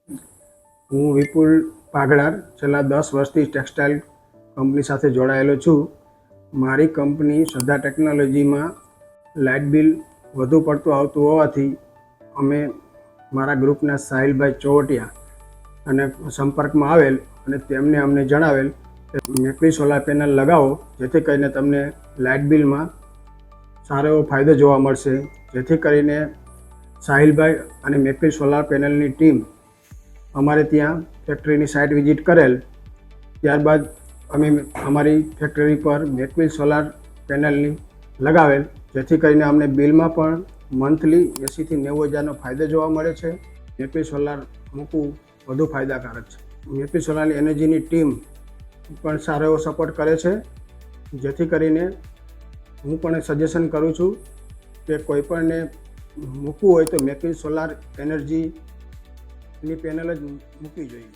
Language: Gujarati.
હું વિપુલ પાગડાર છેલ્લા 10 વર્ષથી ટેક્સટાઇલ કંપની સાથે જોડાયેલો છું. મારી કંપની શ્રદ્ધા ટેકનોલોજીમાં લાઇટ બિલ વધુ પડતું આવતું હોવાથી અમે મારા ગ્રુપના સાહિલભાઈ ચોવટિયા અને સંપર્કમાં આવેલ અને તેમને અમને જણાવેલ કે મેકવી સોલાર પેનલ લગાવો, જેથી કરીને તમને લાઇટ બિલમાં સારો એવો ફાયદો જોવા મળશે. જેથી કરીને સાહિલભાઈ અને મેકવી સોલાર પેનલની ટીમ અમારે ત્યાં ફેક્ટરીની સાઇટ વિઝિટ કરેલ. ત્યારબાદ અમે અમારી ફેક્ટરી પર મેકવી સોલાર પેનલની લગાવેલ, જેથી કરીને અમને બિલમાં પણ મંથલી 80,000 થી 90,000નો ફાયદો જોવા મળે છે. મેકવી સોલાર મૂકવું વધુ ફાયદાકારક છે. મેકવી સોલારની એનર્જીની ટીમ પણ સારો એવો સપોર્ટ કરે છે, જેથી કરીને હું પણ સજેશન કરું છું કે કોઈ પણને મૂકવું હોય તો મેકવી સોલાર એનર્જીની પેનલ જ મૂકવી જોઈએ.